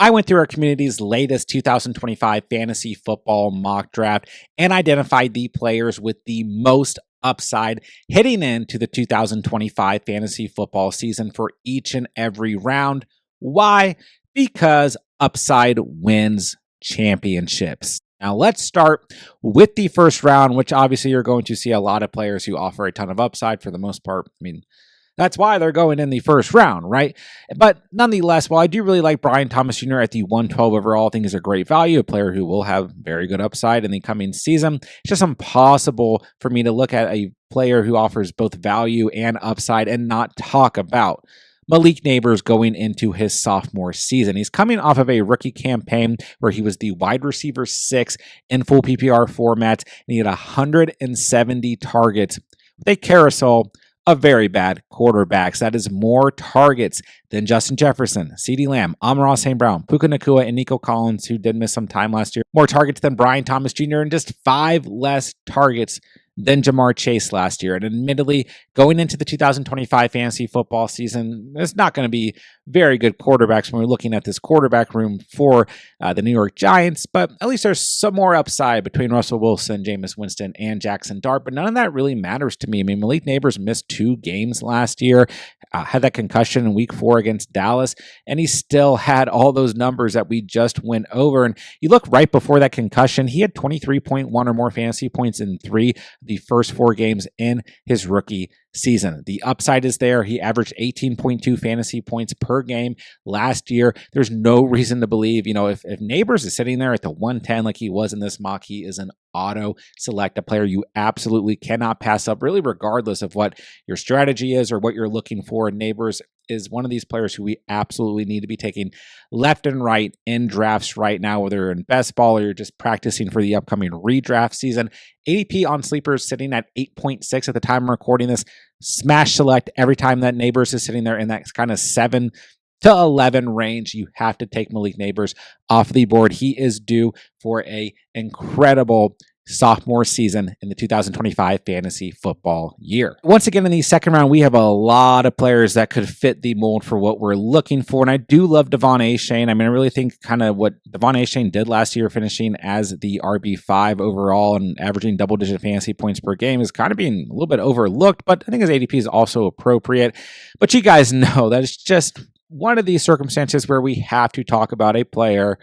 I went through our community's latest 2025 fantasy football mock draft and identified the players with the most upside heading into the 2025 fantasy football season for each and every round. Why? Because upside wins championships. Now, let's start with the first round, which obviously you're going to see a lot of players who offer a ton of upside for the most part. I mean, that's why they're going in the first round, right? But nonetheless, while I do really like Brian Thomas Jr. at the 112 overall, I think he's a great value, a player who will have very good upside in the coming season. It's just impossible for me to look at a player who offers both value and upside and not talk about Malik Neighbors going into his sophomore season. He's coming off of a rookie campaign where he was the wide receiver 6 in full PPR formats, and he had 170 targets with a carousel of very bad quarterbacks. That is more targets than Justin Jefferson, CeeDee Lamb, Amon-Ra St. Brown, Puka Nacua, and Nico Collins, who did miss some time last year. More targets than Brian Thomas Jr. and just 5 less targets than Jamar Chase last year. And admittedly, going into the 2025 fantasy football season, it's not going to be very good quarterbacks when we're looking at this quarterback room for the New York Giants, but at least there's some more upside between Russell Wilson, Jameis Winston, and Jackson Dart, but none of that really matters to me. I mean, Malik Neighbors missed 2 games last year, had that concussion in week 4 against Dallas, and he still had all those numbers that we just went over. And you look right before that concussion, he had 23.1 or more fantasy points in 3 of the first 4 games in his rookie season. The upside is there. He averaged 18.2 fantasy points per game last year. There's no reason to believe, if Neighbors is sitting there at the 110 like he was in this mock, he is an auto select, a player you absolutely cannot pass up, really regardless of what your strategy is or what you're looking for. Neighbors is one of these players who we absolutely need to be taking left and right in drafts right now, whether you're in best ball or you're just practicing for the upcoming redraft season. ADP on Sleepers sitting at 8.6 at the time I'm recording this. Smash select every time that Neighbors is sitting there in that kind of 7 to 11 range. You have to take Malik Neighbors off the board. He is due for a incredible sophomore season in the 2025 fantasy football year. Once again, in the second round, we have a lot of players that could fit the mold for what we're looking for. And I do love Devon Achane. I mean, I really think kind of what Devon Achane did last year, finishing as the RB5 overall and averaging double-digit fantasy points per game, is kind of being a little bit overlooked, but I think his ADP is also appropriate. But you guys know that it's just one of these circumstances where we have to talk about a player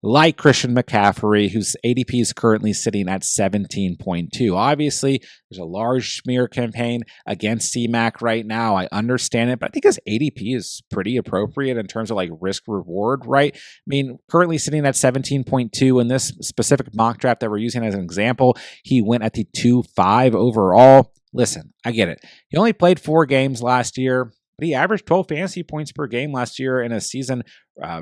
like Christian McCaffrey, whose ADP is currently sitting at 17.2. Obviously, there's a large smear campaign against C-Mac right now. I understand it, but I think his ADP is pretty appropriate in terms of like risk reward, right? I mean, currently sitting at 17.2 in this specific mock draft that we're using as an example, he went at the 2.5 overall. Listen, I get it. He only played 4 games last year, but he averaged 12 fantasy points per game last year in a season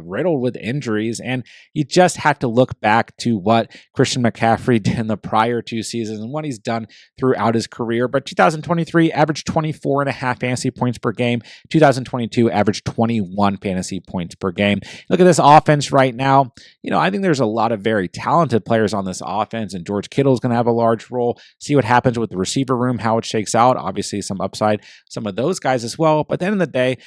riddled with injuries. And you just have to look back to what Christian McCaffrey did in the prior 2 seasons and what he's done throughout his career. But 2023 averaged 24.5 fantasy points per game. 2022 averaged 21 fantasy points per game. Look at this offense right now. I think there's a lot of very talented players on this offense, and George Kittle is going to have a large role. See what happens with the receiver room, how it shakes out. Obviously, some upside, some of those guys as well. But at the end of the day,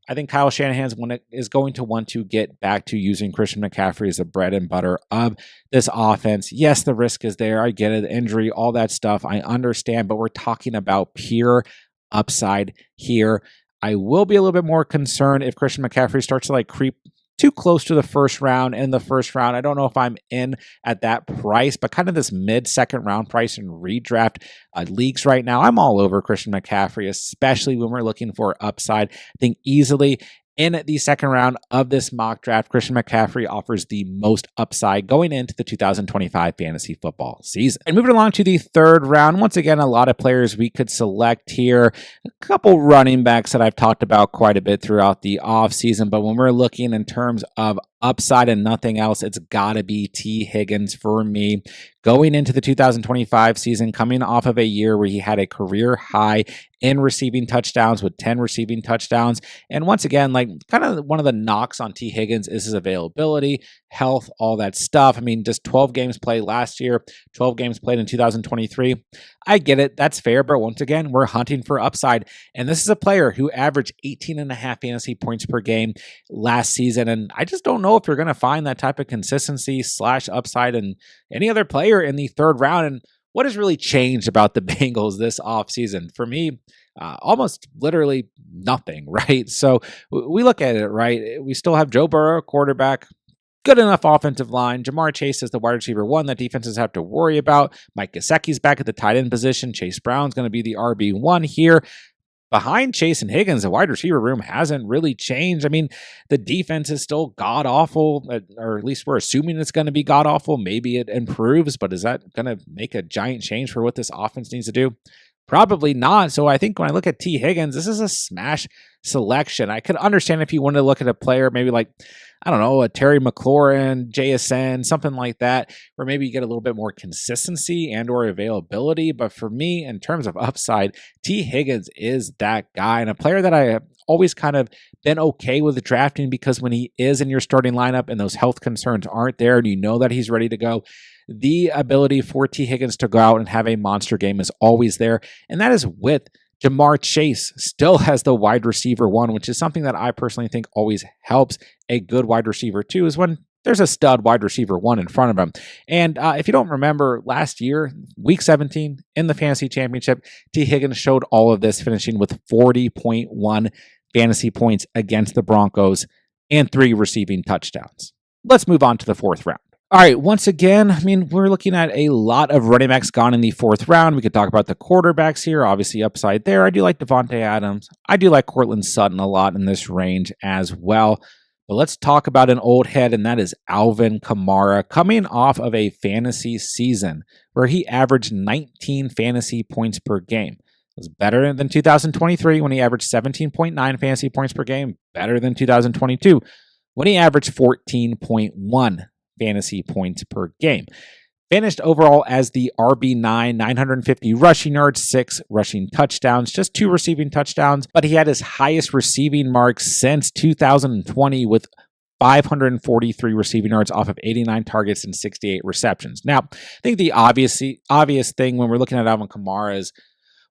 I think Kyle Shanahan is going to want to get back to using Christian McCaffrey as the bread and butter of this offense. Yes, the risk is there. I get it. Injury, all that stuff. I understand, but we're talking about pure upside here. I will be a little bit more concerned if Christian McCaffrey starts to creep too close to the first round. In the first round, I don't know if I'm in at that price, but kind of this mid-second round price in redraft leagues right now, I'm all over Christian McCaffrey, especially when we're looking for upside. I think easily in the second round of this mock draft, Christian McCaffrey offers the most upside going into the 2025 fantasy football season. And moving along to the third round, once again, a lot of players we could select here. A couple running backs that I've talked about quite a bit throughout the offseason, but when we're looking in terms of upside and nothing else, it's got to be T. Higgins for me. Going into the 2025 season, coming off of a year where he had a career high in receiving touchdowns with 10 receiving touchdowns. And once again, kind of one of the knocks on T. Higgins is his availability, health, all that stuff. I mean, just 12 games played last year, 12 games played in 2023. I get it. That's fair. But once again, we're hunting for upside. And this is a player who averaged 18.5 fantasy points per game last season. And I just don't know know if you're going to find that type of consistency / upside in any other player in the third round. And what has really changed about the Bengals this offseason? For me, almost literally nothing, right? So we look at it, right? We still have Joe Burrow, quarterback, good enough offensive line. Jamar Chase is the wide receiver one that defenses have to worry about. Mike Gesicki's back at the tight end position. Chase Brown's going to be the RB1 here. Behind Chase and Higgins, the wide receiver room hasn't really changed. I mean, the defense is still god-awful, or at least we're assuming it's going to be god-awful. Maybe it improves, but is that going to make a giant change for what this offense needs to do? Probably not. So I think when I look at T. Higgins, this is a smash selection. I could understand if you wanted to look at a player maybe like, I don't know, a Terry McLaurin, JSN, something like that, where maybe you get a little bit more consistency and or availability. But for me, in terms of upside, T. Higgins is that guy, and a player that I have always kind of been okay with drafting, because when he is in your starting lineup and those health concerns aren't there and you know that he's ready to go, the ability for T. Higgins to go out and have a monster game is always there. And that is with Jamar Chase still has the wide receiver one, which is something that I personally think always helps a good wide receiver two, is when there's a stud wide receiver one in front of him. And if you don't remember, last year, week 17 in the fantasy championship, T. Higgins showed all of this, finishing with 40.1 fantasy points against the Broncos and 3 receiving touchdowns. Let's move on to the fourth round. All right, once again, I mean, we're looking at a lot of running backs gone in the fourth round. We could talk about the quarterbacks here, obviously upside there. I do like Devontae Adams. I do like Courtland Sutton a lot in this range as well. But let's talk about an old head, and that is Alvin Kamara, coming off of a fantasy season where he averaged 19 fantasy points per game. It was better than 2023 when he averaged 17.9 fantasy points per game, better than 2022 when he averaged 14.1 fantasy points per game. Finished overall as the RB9, 950 rushing yards, 6 rushing touchdowns, just 2 receiving touchdowns, but he had his highest receiving mark since 2020 with 543 receiving yards off of 89 targets and 68 receptions. Now, I think the obvious thing when we're looking at Alvin Kamara is,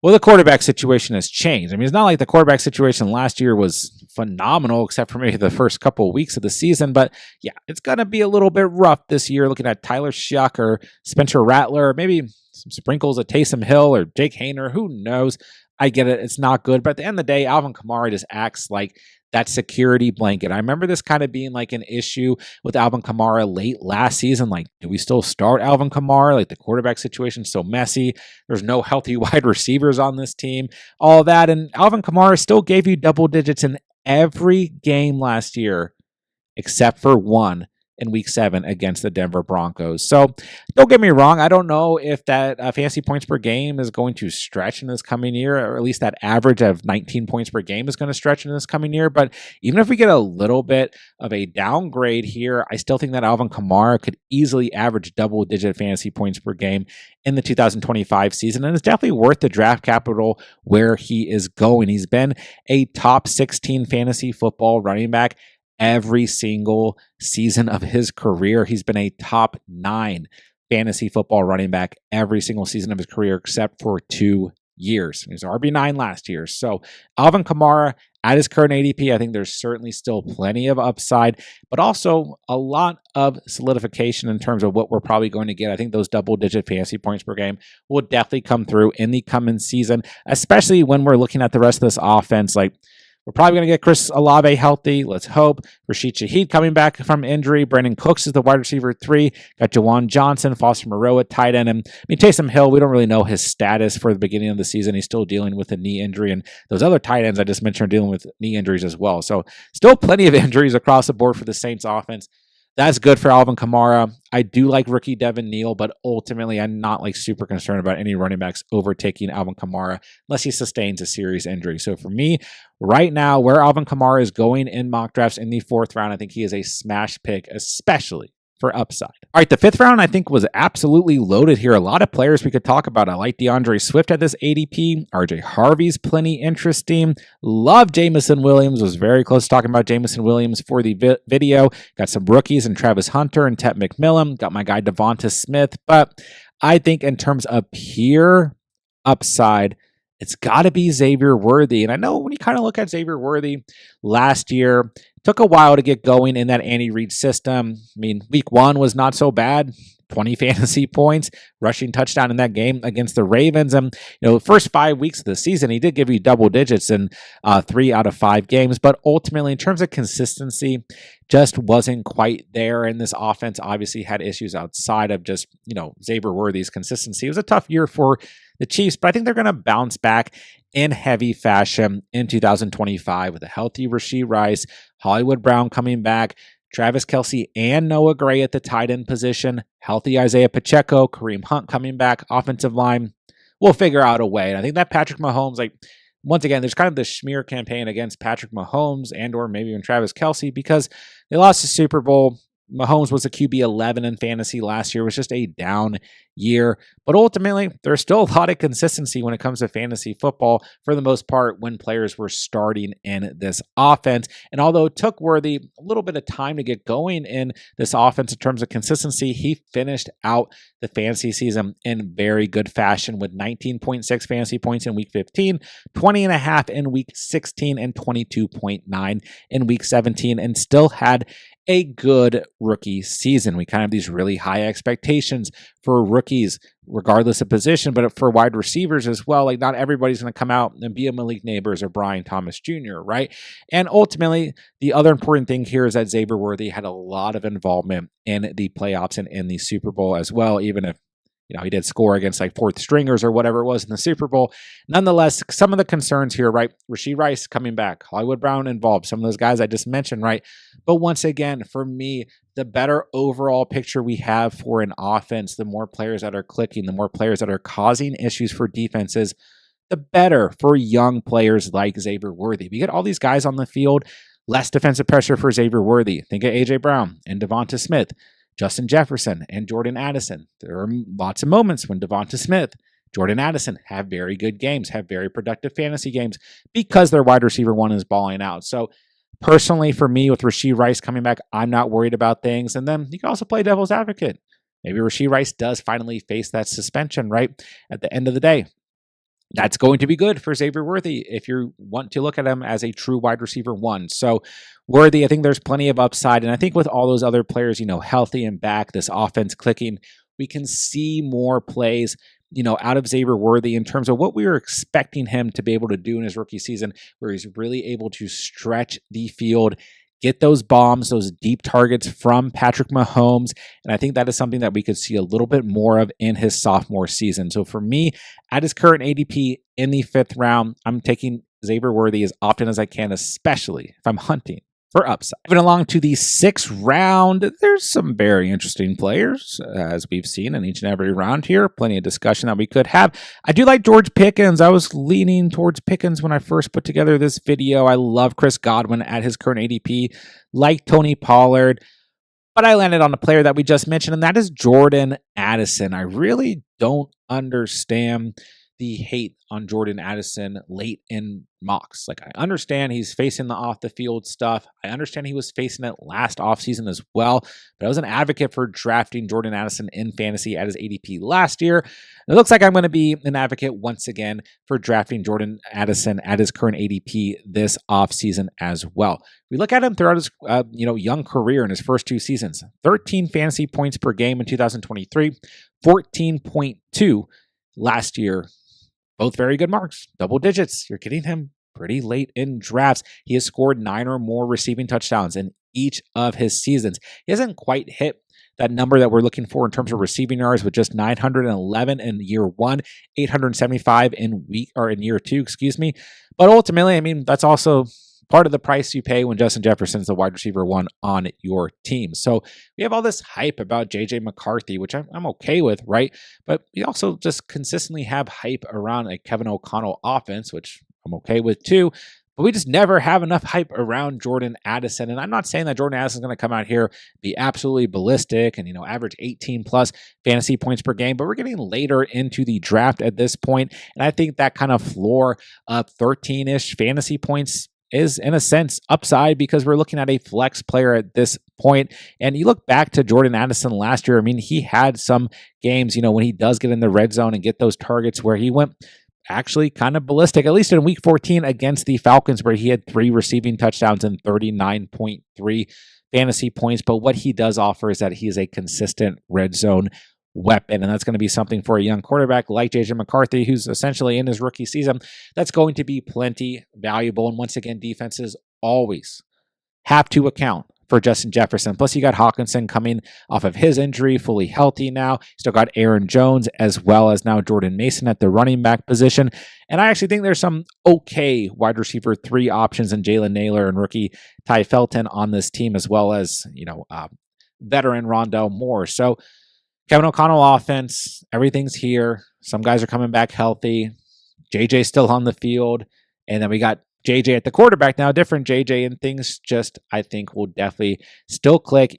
well, the quarterback situation has changed. I mean, it's not like the quarterback situation last year was phenomenal, except for maybe the first couple of weeks of the season. But yeah, it's going to be a little bit rough this year, looking at Tyler Shuck or Spencer Rattler, or maybe some sprinkles of Taysom Hill or Jake Hayner. Who knows? I get it. It's not good. But at the end of the day, Alvin Kamara just acts like that security blanket. I remember this kind of being like an issue with Alvin Kamara late last season. Like, do we still start Alvin Kamara? Like, the quarterback situation's so messy. There's no healthy wide receivers on this team, all that. And Alvin Kamara still gave you double digits in every game last year, except for one in week 7 against the Denver Broncos. So don't get me wrong. I don't know if that fantasy points per game is going to stretch in this coming year, or at least that average of 19 points per game is going to stretch in this coming year. But even if we get a little bit of a downgrade here, I still think that Alvin Kamara could easily average double-digit fantasy points per game in the 2025 season. And it's definitely worth the draft capital where he is going. He's been a top 16 fantasy football running back every single season of his career. He's been a top 9 fantasy football running back every single season of his career, except for 2 years. He was RB9 last year. So Alvin Kamara, at his current ADP, I think there's certainly still plenty of upside, but also a lot of solidification in terms of what we're probably going to get. I think those double-digit fantasy points per game will definitely come through in the coming season, especially when we're looking at the rest of this offense. Like, we're probably going to get Chris Olave healthy. Let's hope. Rashid Shaheed coming back from injury. Brandon Cooks is the wide receiver 3. Got Jawan Johnson, Foster Moreau at tight end. And I mean, Taysom Hill, we don't really know his status for the beginning of the season. He's still dealing with a knee injury. And those other tight ends I just mentioned are dealing with knee injuries as well. So still plenty of injuries across the board for the Saints offense. That's good for Alvin Kamara. I do like rookie Devin Neal, but ultimately I'm not like super concerned about any running backs overtaking Alvin Kamara unless he sustains a serious injury. So for me, right now, where Alvin Kamara is going in mock drafts in the 4th round, I think he is a smash pick, especially for upside. All right, the 5th round I think was absolutely loaded here. A lot of players we could talk about. I like DeAndre Swift at this ADP. RJ Harvey's plenty interesting. Love Jamison Williams. Was very close to talking about Jamison Williams for the video. Got some rookies and Travis Hunter and Tet McMillan. Got my guy Devonta Smith. But I think in terms of pure upside, it's got to be Xavier Worthy. And I know when you kind of look at Xavier Worthy last year, took a while to get going in that Andy Reid system. I mean, week 1 was not so bad. 20 fantasy points, rushing touchdown in that game against the Ravens. And, first 5 weeks of the season, he did give you double digits in 3 out of 5 games. But ultimately, in terms of consistency, just wasn't quite there. And this offense obviously had issues outside of just, Xavier Worthy's consistency. It was a tough year for the Chiefs, but I think they're going to bounce back in heavy fashion in 2025 with a healthy Rashad Rice, Hollywood Brown coming back, Travis Kelce and Noah Gray at the tight end position, healthy Isaiah Pacheco, Kareem Hunt coming back, offensive line. We'll figure out a way. And I think that Patrick Mahomes, once again, there's kind of this smear campaign against Patrick Mahomes and or maybe even Travis Kelce because they lost the Super Bowl. Mahomes was a QB 11 in fantasy last year. It was just a down year. But ultimately, there's still a lot of consistency when it comes to fantasy football for the most part when players were starting in this offense. And although it took Worthy a little bit of time to get going in this offense in terms of consistency, he finished out the fantasy season in very good fashion with 19.6 fantasy points in week 15, 20.5 in week 16, and 22.9 in week 17, and still had a good rookie season. We kind of have these really high expectations for rookies, regardless of position, but for wide receivers as well. Not everybody's going to come out and be a Malik Neighbors or Brian Thomas Jr., right? And ultimately, the other important thing here is that Xavier Worthy had a lot of involvement in the playoffs and in the Super Bowl as well, even if he did score against fourth stringers or whatever it was in the Super Bowl. Nonetheless, some of the concerns here, right? Rashad Rice coming back, Hollywood Brown involved, some of those guys I just mentioned, right? But once again, for me, the better overall picture we have for an offense, the more players that are clicking, the more players that are causing issues for defenses, the better for young players like Xavier Worthy. We get all these guys on the field, less defensive pressure for Xavier Worthy. Think of A.J. Brown and Devonta Smith, Justin Jefferson, and Jordan Addison. There are lots of moments when Devonta Smith, Jordan Addison have very good games, have very productive fantasy games because their wide receiver 1 is balling out. So personally, for me, with Rashad Rice coming back, I'm not worried about things. And then you can also play devil's advocate. Maybe Rashad Rice does finally face that suspension, right? At the end of the day, that's going to be good for Xavier Worthy if you want to look at him as a true wide receiver 1. So Worthy, I think there's plenty of upside. And I think with all those other players, healthy and back, this offense clicking, we can see more plays, out of Xavier Worthy in terms of what we were expecting him to be able to do in his rookie season, where he's really able to stretch the field, get those bombs, those deep targets from Patrick Mahomes. And I think that is something that we could see a little bit more of in his sophomore season. So for me, at his current ADP in the 5th round, I'm taking Xavier Worthy as often as I can, especially if I'm hunting for upside. Moving along to the 6th round, there's some very interesting players, as we've seen in each and every round here. Plenty of discussion that we could have. I do like George Pickens. I was leaning towards Pickens when I first put together this video. I love Chris Godwin at his current ADP, like Tony Pollard. But I landed on a player that we just mentioned, and that is Jordan Addison. I really don't understand the hate on Jordan Addison late in mocks. I understand he's facing the off the field stuff. I understand he was facing it last offseason as well, but I was an advocate for drafting Jordan Addison in fantasy at his ADP last year. And it looks like I'm going to be an advocate once again for drafting Jordan Addison at his current ADP this offseason as well. We look at him throughout his young career in his first 2 seasons. 13 fantasy points per game in 2023, 14.2 last year. Both very good marks, double digits. You're getting him pretty late in drafts. He has scored 9 or more receiving touchdowns in each of his seasons. He hasn't quite hit that number that we're looking for in terms of receiving yards with just 911 in year 1, 875 in year 2, But ultimately, that's also part of the price you pay when Justin Jefferson's the wide receiver 1 on your team. So we have all this hype about J.J. McCarthy, which I'm okay with, right? But we also just consistently have hype around a Kevin O'Connell offense, which I'm okay with too. But we just never have enough hype around Jordan Addison. And I'm not saying that Jordan Addison is going to come out here, be absolutely ballistic and, average 18 plus fantasy points per game. But we're getting later into the draft at this point. And I think that kind of floor of 13-ish fantasy points is, in a sense, upside because we're looking at a flex player at this point. And you look back to Jordan Addison last year, he had some games, when he does get in the red zone and get those targets where he went actually kind of ballistic, at least in week 14 against the Falcons, where he had 3 receiving touchdowns and 39.3 fantasy points. But what he does offer is that he is a consistent red zone weapon, and that's going to be something for a young quarterback like JJ McCarthy, who's essentially in his rookie season. That's going to be plenty valuable. And once again, defenses always have to account for Justin Jefferson. Plus, you got Hawkinson coming off of his injury, fully healthy now. Still got Aaron Jones, as well as now Jordan Mason at the running back position. And I actually think there's some okay wide receiver 3 options in Jalen Naylor and rookie Ty Felton on this team, as well as, veteran Rondell Moore. So Kevin O'Connell offense, everything's here. Some guys are coming back healthy. JJ's still on the field. And then we got JJ at the quarterback now, different JJ, and things just, I think, will definitely still click,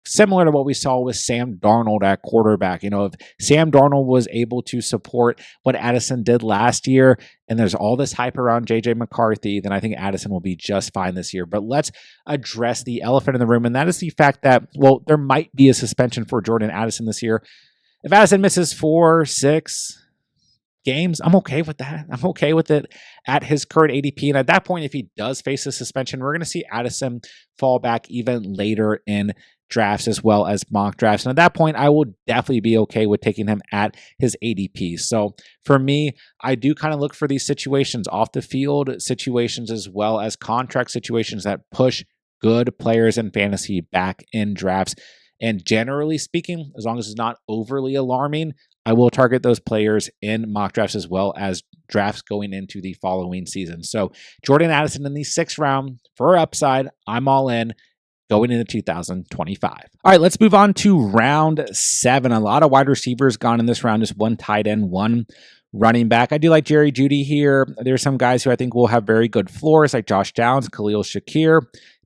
similar to what we saw with Sam Darnold at quarterback. If Sam Darnold was able to support what Addison did last year, and there's all this hype around JJ McCarthy, then I think Addison will be just fine this year. But let's address the elephant in the room, and that is the fact that, there might be a suspension for Jordan Addison this year. If Addison misses 4-6 games, I'm okay with that. I'm okay with it at his current ADP. And at that point, if he does face a suspension, we're going to see Addison fall back even later in drafts as well as mock drafts. And at that point, I will definitely be okay with taking him at his ADP. So for me, I do kind of look for these situations, off the field situations, as well as contract situations that push good players in fantasy back in drafts. And generally speaking, as long as it's not overly alarming, I will target those players in mock drafts as well as drafts going into the following season. So Jordan Addison in the 6th round for upside, I'm all in going into 2025. All right, let's move on to round 7. A lot of wide receivers gone in this round, just 1 tight end, 1 running back. I do like Jerry Jeudy here. There's some guys who I think will have very good floors, like Josh Downs, Khalil Shakir.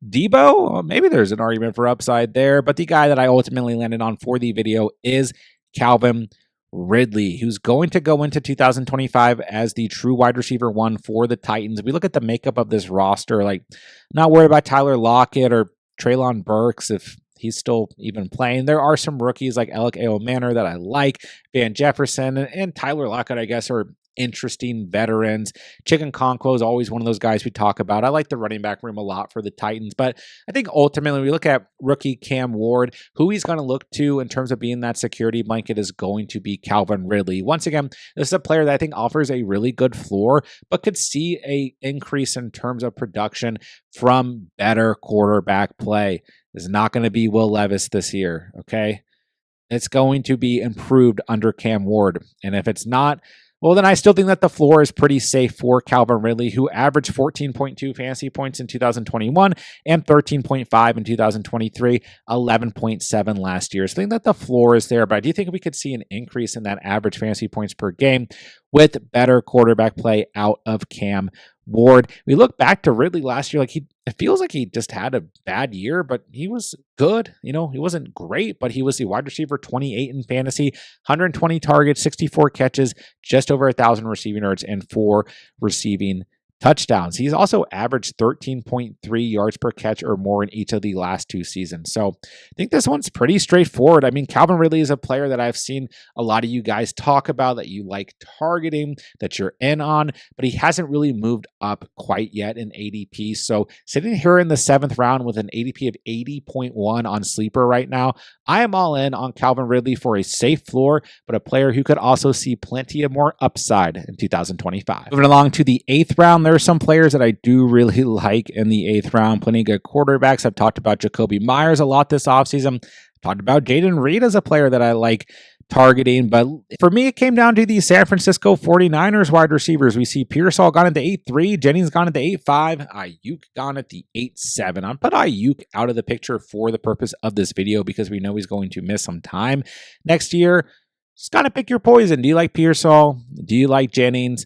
Debo, maybe there's an argument for upside there, but the guy that I ultimately landed on for the video is Calvin Ridley, who's going to go into 2025 as the true wide receiver 1 for the Titans. If we look at the makeup of this roster, not worried about Tyler Lockett or Treylon Burks if he's still even playing. There are some rookies like Alec Manor that I like, Van Jefferson, and Tyler Lockett, I guess, are interesting veterans. Chicken Conquo is always one of those guys we talk about. I like the running back room a lot for the Titans, but I think ultimately we look at rookie Cam Ward, who he's going to look to in terms of being that security blanket is going to be Calvin Ridley. Once again, this is a player that I think offers a really good floor, but could see a increase in terms of production from better quarterback play. It's not going to be Will Levis this year, okay? It's going to be improved under Cam Ward. And if it's not, then I still think that the floor is pretty safe for Calvin Ridley, who averaged 14.2 fantasy points in 2021 and 13.5 in 2023, 11.7 last year. So I think that the floor is there, but I do think we could see an increase in that average fantasy points per game with better quarterback play out of Cam Ward. We look back to Ridley last year, it feels like he just had a bad year, but he was good. He wasn't great, but he was the wide receiver 28 in fantasy, 120 targets, 64 catches, just over 1,000 receiving yards, and 4 receiving touchdowns. He's also averaged 13.3 yards per catch or more in each of the last 2 seasons. So I think this one's pretty straightforward. I mean, Calvin Ridley is a player that I've seen a lot of you guys talk about, that you like targeting, that you're in on, but he hasn't really moved up quite yet in ADP. So sitting here in the 7th round with an ADP of 80.1 on Sleeper right now, I am all in on Calvin Ridley for a safe floor, but a player who could also see plenty of more upside in 2025. Moving along to the 8th round, there are some players that I do really like in the 8th round. Plenty of good quarterbacks. I've talked about Jacoby Myers a lot this offseason. I've talked about Jaden Reed as a player that I like targeting, but for me, it came down to the San Francisco 49ers wide receivers. We see Pearsall gone at the 8-3, Jennings gone at the 8-5, Ayuk gone at the 8-7. I'll put Ayuk out of the picture for the purpose of this video because we know he's going to miss some time next year. Just got to pick your poison. Do you like Pearsall? Do you like Jennings?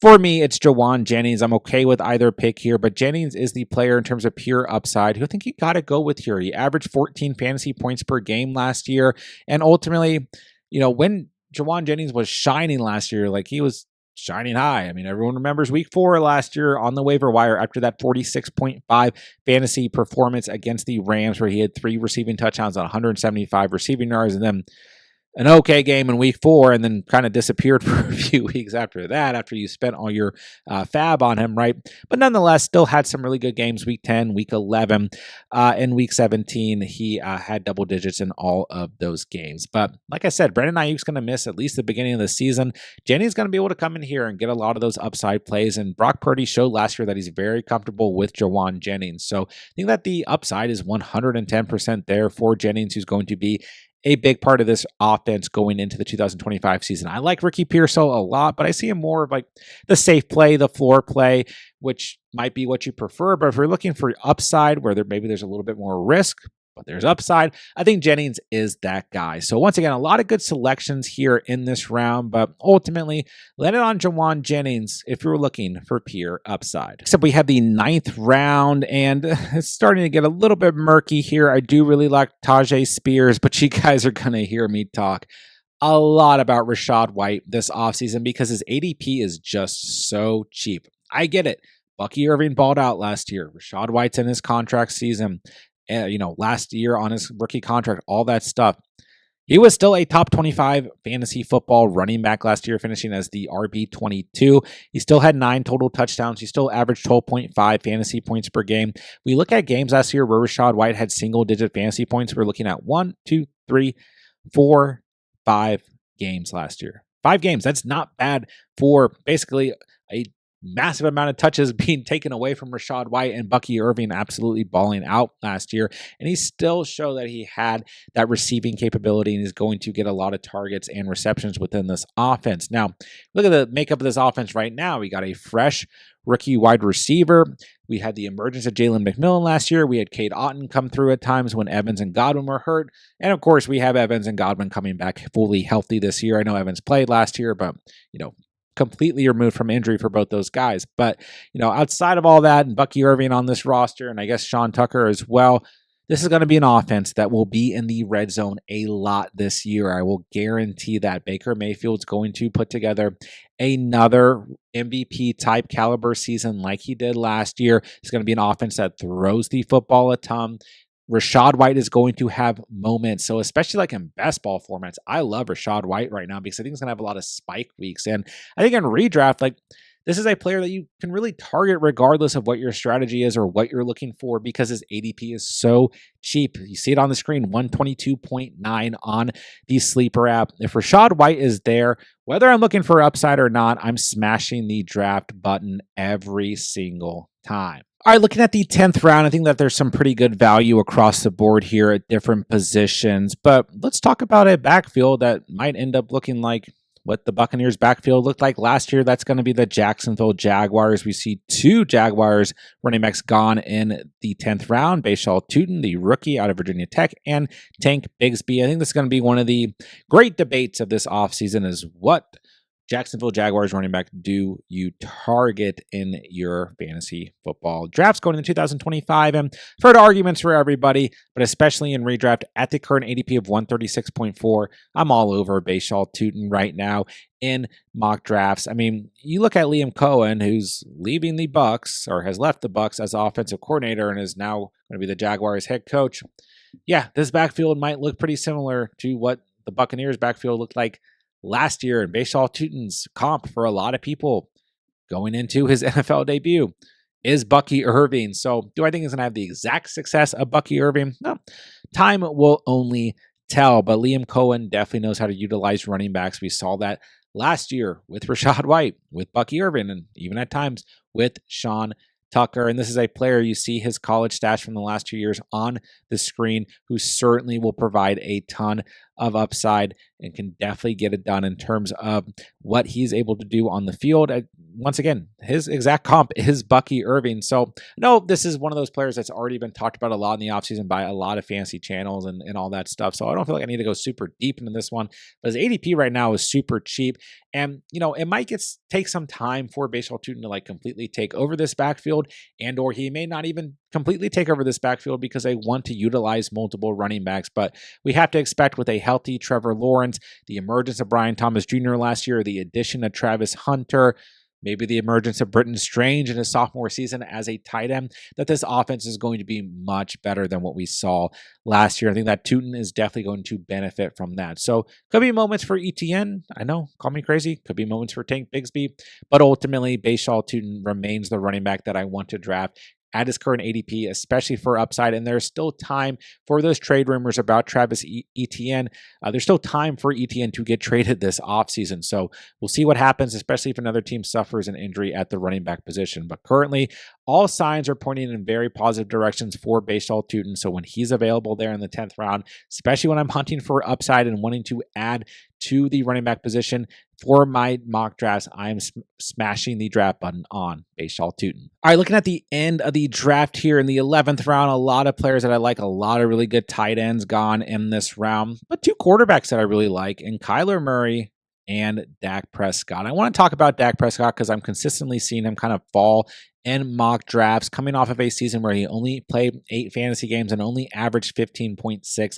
For me, it's Jawan Jennings. I'm okay with either pick here, but Jennings is the player in terms of pure upside who I think you got to go with here. He averaged 14 fantasy points per game last year, and ultimately, when Jawan Jennings was shining last year, he was shining high. I mean, everyone remembers week 4 last year on the waiver wire after that 46.5 fantasy performance against the Rams, where he had 3 receiving touchdowns on 175 receiving yards, and then an okay game in week 4 and then kind of disappeared for a few weeks after that, after you spent all your fab on him, right? But nonetheless, still had some really good games week 10, week 11, and week 17. He had double digits in all of those games. But like I said, Brandon Ayuk's going to miss at least the beginning of the season. Jennings going to be able to come in here and get a lot of those upside plays. And Brock Purdy showed last year that he's very comfortable with Jawan Jennings. So I think that the upside is 110% there for Jennings, who's going to be a big part of this offense going into the 2025 season. I like Ricky Pearsall a lot, but I see him more of like the safe play, the floor play, which might be what you prefer. But if you're looking for upside where maybe there's a little bit more risk, but there's upside, I think Jennings is that guy. So once again, a lot of good selections here in this round, but ultimately landed on Jawan Jennings if you're looking for pure upside. Except we have the 9th round, and it's starting to get a little bit murky here. I do really like Tajay Spears, but you guys are going to hear me talk a lot about Rashad White this offseason because his ADP is just so cheap. I get it. Bucky Irving balled out last year. Rashad White's in his contract season. Last year on his rookie contract, all that stuff. He was still a top 25 fantasy football running back last year, finishing as the RB22. He still had 9 total touchdowns. He still averaged 12.5 fantasy points per game. We look at games last year where Rashad White had single-digit fantasy points. We're looking at 1, 2, 3, 4, 5 games last year. 5 games. That's not bad for basically a massive amount of touches being taken away from Rashad White, and Bucky Irving absolutely balling out last year. And he still showed that he had that receiving capability and is going to get a lot of targets and receptions within this offense. Now, look at the makeup of this offense right now. We got a fresh rookie wide receiver. We had the emergence of Jalen McMillan last year. We had Cade Otton come through at times when Evans and Godwin were hurt. And of course, we have Evans and Godwin coming back fully healthy this year. I know Evans played last year, but, completely removed from injury for both those guys. But, outside of all that, and Bucky Irving on this roster, and I guess Sean Tucker as well, this is going to be an offense that will be in the red zone a lot this year. I will guarantee that Baker Mayfield's going to put together another MVP type caliber season like he did last year. It's going to be an offense that throws the football a ton. Rashad White is going to have moments. So especially like in best ball formats, I love Rashad White right now because I think he's going to have a lot of spike weeks. And I think in redraft, this is a player that you can really target regardless of what your strategy is or what you're looking for because his ADP is so cheap. You see it on the screen, 122.9 on the Sleeper app. If Rashad White is there, whether I'm looking for upside or not, I'm smashing the draft button every single time. All right, looking at the 10th round, I think that there's some pretty good value across the board here at different positions. But let's talk about a backfield that might end up looking like what the Buccaneers backfield looked like last year. That's going to be the Jacksonville Jaguars. We see 2 Jaguars running backs gone in the 10th round. Bashaw Tuton, the rookie out of Virginia Tech, and Tank Bigsby. I think this is going to be one of the great debates of this offseason is what Jacksonville Jaguars running back do you target in your fantasy football drafts going into 2025? And I've heard arguments for everybody, but especially in redraft at the current ADP of 136.4, I'm all over Bashaw Tuton right now in mock drafts. I mean, you look at Liam Cohen, who's leaving the Bucs or has left the Bucs as offensive coordinator and is now going to be the Jaguars head coach. Yeah, this backfield might look pretty similar to what the Buccaneers backfield looked like last year, and Bashaw Tuton's comp for a lot of people going into his NFL debut is Bucky Irving. So do I think he's going to have the exact success of Bucky Irving? No. Time will only tell, but Liam Cohen definitely knows how to utilize running backs. We saw that last year with Rashad White, with Bucky Irving, and even at times with Sean Tucker. And this is a player, you see his college stats from the last 2 years on the screen, who certainly will provide a ton of upside and can definitely get it done in terms of what he's able to do on the field. Once again, his exact comp is Bucky Irving. So no, this is one of those players that's already been talked about a lot in the offseason by a lot of fantasy channels and all that stuff. So I don't feel like I need to go super deep into this one. But his ADP right now is super cheap. And, it might take some time for Bashaw Tuton to completely take over this backfield, and or he may not even completely take over this backfield because they want to utilize multiple running backs. But we have to expect with a healthy Trevor Lawrence, the emergence of Brian Thomas Jr. last year, the addition of Travis Hunter, maybe the emergence of Britton Strange in his sophomore season as a tight end, that this offense is going to be much better than what we saw last year. I think that Tuton is definitely going to benefit from that. So could be moments for ETN. I know, call me crazy. Could be moments for Tank Bigsby, but ultimately Bashaw Tuton remains the running back that I want to draft at his current ADP, especially for upside. And there's still time for those trade rumors about Travis Etienne. There's still time for Etienne to get traded this offseason. So we'll see what happens, especially if another team suffers an injury at the running back position. But currently, all signs are pointing in very positive directions for Bashaw Tuton. So when he's available there in the 10th round, especially when I'm hunting for upside and wanting to add to the running back position for my mock drafts, I'm smashing the draft button on Bashaw Tuton. All right, looking at the end of the draft here in the 11th round, a lot of players that I like, a lot of really good tight ends gone in this round, but two quarterbacks that I really like, and Kyler Murray and Dak Prescott. I want to talk about Dak Prescott because I'm consistently seeing him kind of fall in mock drafts, coming off of a season where he only played 8 fantasy games and only averaged 15.6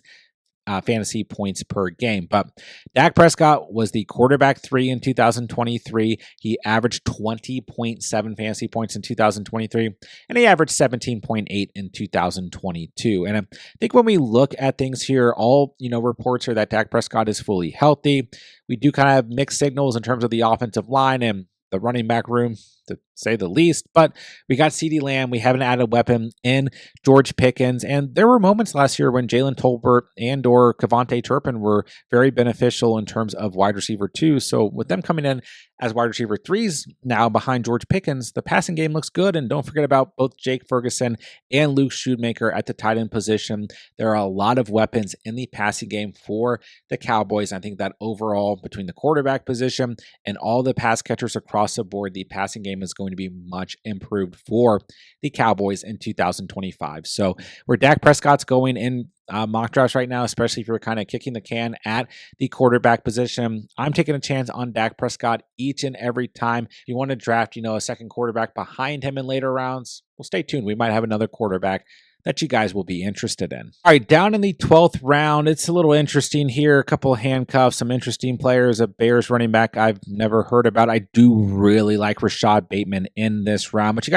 fantasy points per game. But Dak Prescott was the quarterback 3 in 2023. He averaged 20.7 fantasy points in 2023, and he averaged 17.8 in 2022. And I think when we look at things here, all reports are that Dak Prescott is fully healthy. We do kind of have mixed signals in terms of the offensive line and the running back room, to say the least. But we got CeeDee Lamb. We have an added weapon in George Pickens. And there were moments last year when Jalen Tolbert and or Kevontae Turpin were very beneficial in terms of wide receiver 2. So with them coming in as wide receiver 3s now behind George Pickens, the passing game looks good. And don't forget about both Jake Ferguson and Luke Shoemaker at the tight end position. There are a lot of weapons in the passing game for the Cowboys. I think that overall, between the quarterback position and all the pass catchers across the board, the passing game is going to be much improved for the Cowboys in 2025. So where Dak Prescott's going in mock drafts right now, especially if you're kind of kicking the can at the quarterback position, I'm taking a chance on Dak Prescott each and every time. If you want to draft, a second quarterback behind him in later rounds, well, stay tuned. We might have another quarterback that you guys will be interested in. All right, down in the 12th round, it's a little interesting here. A couple of handcuffs, some interesting players. A Bears running back I've never heard about. I do really like Rashad Bateman in this round. But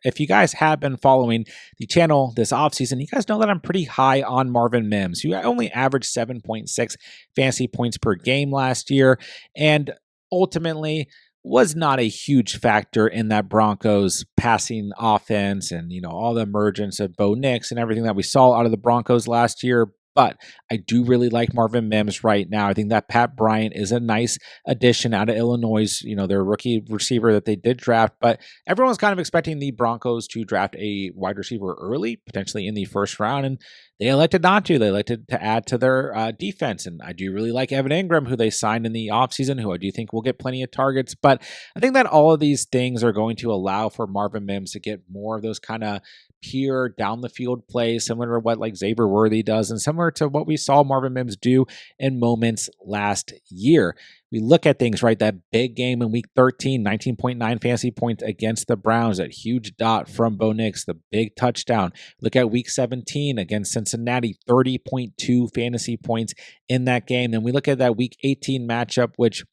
if you guys have been following the channel this offseason, you guys know that I'm pretty high on Marvin Mims, who only averaged 7.6 fantasy points per game last year, and ultimately was not a huge factor in that Broncos passing offense and, all the emergence of Bo Nix and everything that we saw out of the Broncos last year. But I do really like Marvin Mims right now. I think that Pat Bryant is a nice addition out of Illinois, their rookie receiver that they did draft. But everyone's kind of expecting the Broncos to draft a wide receiver early, potentially in the first round. And they elected not to. They elected to add to their defense. And I do really like Evan Ingram, who they signed in the offseason, who I do think will get plenty of targets. But I think that all of these things are going to allow for Marvin Mims to get more of those kind of pure down the field plays, similar to what like Xavier Worthy does and similar to what we saw Marvin Mims do in moments last year. We look at things, right? That big game in week 13, 19.9 fantasy points against the Browns, that huge dot from Bo Nix, the big touchdown. Look at week 17 against Cincinnati, 30.2 fantasy points in that game. Then we look at that week 18 matchup, which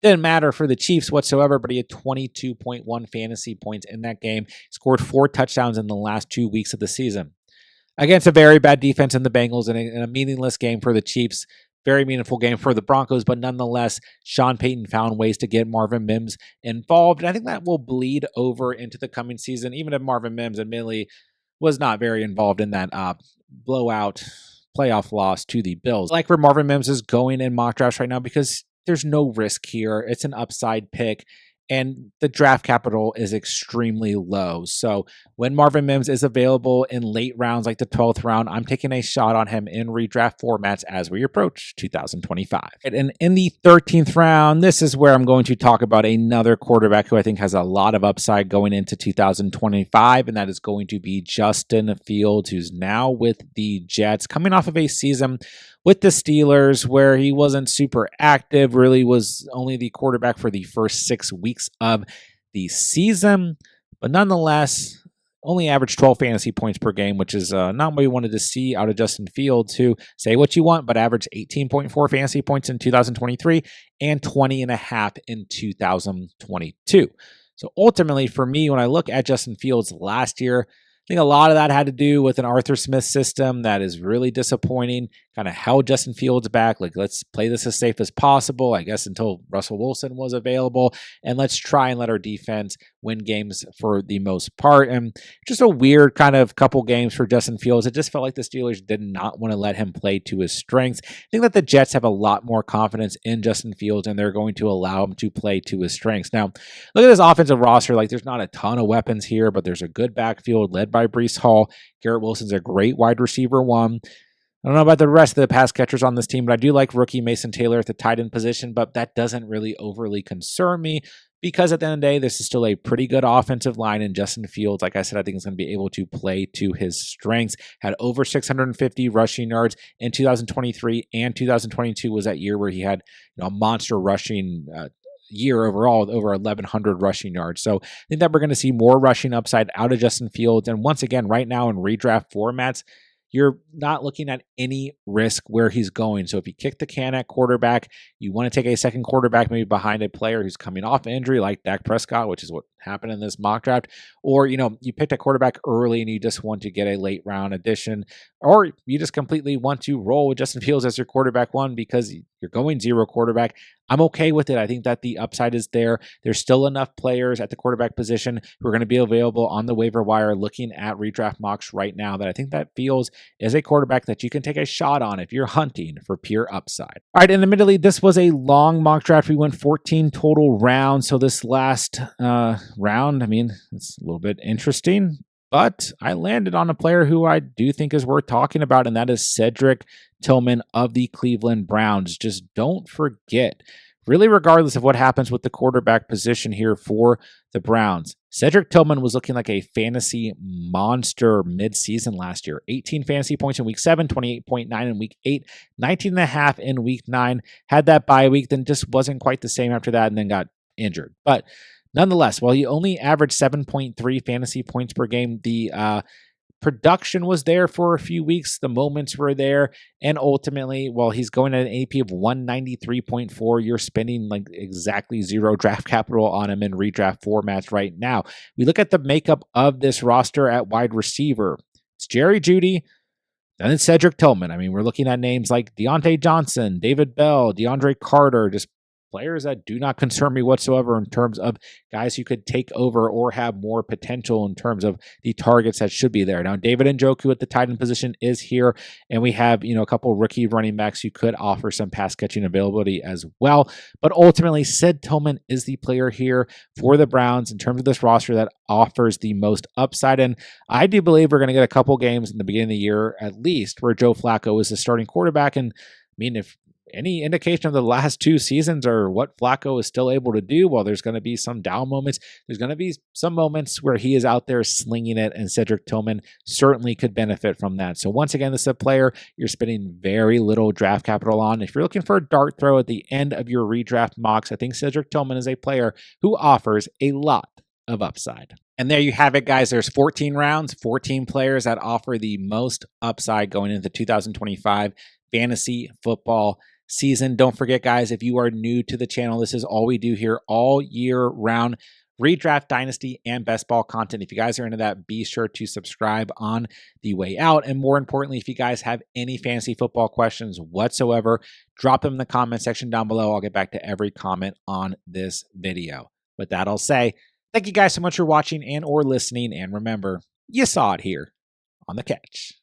didn't matter for the Chiefs whatsoever, but he had 22.1 fantasy points in that game. He scored 4 touchdowns in the last 2 weeks of the season against a very bad defense in the Bengals, and a meaningless game for the Chiefs. Very meaningful game for the Broncos, but nonetheless, Sean Payton found ways to get Marvin Mims involved. And I think that will bleed over into the coming season, even if Marvin Mims admittedly was not very involved in that blowout playoff loss to the Bills. I like where Marvin Mims is going in mock drafts right now because there's no risk here. It's an upside pick, and the draft capital is extremely low. So when Marvin Mims is available in late rounds, like the 12th round, I'm taking a shot on him in redraft formats as we approach 2025. And in the 13th round, this is where I'm going to talk about another quarterback who I think has a lot of upside going into 2025, and that is going to be Justin Fields, who's now with the Jets, coming off of a season with the Steelers where he wasn't super active, really was only the quarterback for the first 6 weeks of the season, but nonetheless, only averaged 12 fantasy points per game, which is not what we wanted to see out of Justin Fields, who, say what you want, but averaged 18.4 fantasy points in 2023 and 20.5 in 2022. So ultimately, for me, when I look at Justin Fields last year, I think a lot of that had to do with an Arthur Smith system that is really disappointing, kind of held Justin Fields back. Like, let's play this as safe as possible, I guess, until Russell Wilson was available. And let's try and let our defense win games for the most part. And just a weird kind of couple games for Justin Fields. It just felt like the Steelers did not want to let him play to his strengths. I think that the Jets have a lot more confidence in Justin Fields, and they're going to allow him to play to his strengths. Now, look at this offensive roster. Like, there's not a ton of weapons here, but there's a good backfield led by Breece Hall. Garrett Wilson's a great wide receiver one. I don't know about the rest of the pass catchers on this team, but I do like rookie Mason Taylor at the tight end position, but that doesn't really overly concern me because at the end of the day, this is still a pretty good offensive line, and Justin Fields, like I said, I think is going to be able to play to his strengths. Had over 650 rushing yards in 2023, and 2022 was that year where he had a monster rushing year overall with over 1,100 rushing yards. So I think that we're going to see more rushing upside out of Justin Fields. And once again, right now in redraft formats, you're not looking at any risk where he's going. So if you kick the can at quarterback, you want to take a second quarterback maybe behind a player who's coming off injury like Dak Prescott, which is what happened in this mock draft, or you picked a quarterback early and you just want to get a late round addition, or you just completely want to roll with Justin Fields as your quarterback one because you're going zero quarterback. I'm okay with it. I think that the upside is there. There's still enough players at the quarterback position who are going to be available on the waiver wire looking at redraft mocks right now that I think that Fields is a quarterback that you can take a shot on if you're hunting for pure upside. All right, and admittedly, this was a long mock draft. We went 14 total rounds. So this last round, I mean, it's a little bit interesting, but I landed on a player who I do think is worth talking about, and that is Cedric Tilman of the Cleveland Browns. Just don't forget, really regardless of what happens with the quarterback position here for the Browns, Cedric Tilman was looking like a fantasy monster midseason last year. 18 fantasy points in week 7, 28.9 in week 8, 19.5 in week 9. Had that bye week, then just wasn't quite the same after that and then got injured. But nonetheless, while he only averaged 7.3 fantasy points per game, the production was there for a few weeks. The moments were there. And ultimately, while he's going at an AP of 193.4, you're spending like exactly zero draft capital on him in redraft formats right now. We look at the makeup of this roster at wide receiver. It's Jerry Jeudy, then it's Cedric Tilman. I mean, we're looking at names like Deontay Johnson, David Bell, DeAndre Carter, just players that do not concern me whatsoever in terms of guys who could take over or have more potential in terms of the targets that should be there. Now, David Njoku at the tight end position is here, and we have, a couple rookie running backs who could offer some pass catching availability as well. But ultimately, Ced Tillman is the player here for the Browns in terms of this roster that offers the most upside. And I do believe we're going to get a couple games in the beginning of the year, at least, where Joe Flacco is the starting quarterback. And I mean, if any indication of the last two seasons or what Flacco is still able to do, well, there's going to be some down moments. There's going to be some moments where he is out there slinging it, and Cedric Tilman certainly could benefit from that. So once again, this is a player you're spending very little draft capital on. If you're looking for a dart throw at the end of your redraft mocks, I think Cedric Tilman is a player who offers a lot of upside. And there you have it, guys. There's 14 rounds, 14 players that offer the most upside going into 2025 fantasy football season. Don't forget, guys, if you are new to the channel, this is all we do here all year round. Redraft, dynasty, and best ball content. If you guys are into that, be sure to subscribe on the way out. And more importantly, if you guys have any fantasy football questions whatsoever, drop them in the comment section down below. I'll get back to every comment on this video. With that, I'll say thank you guys so much for watching and or listening. And remember, you saw it here on The Catch.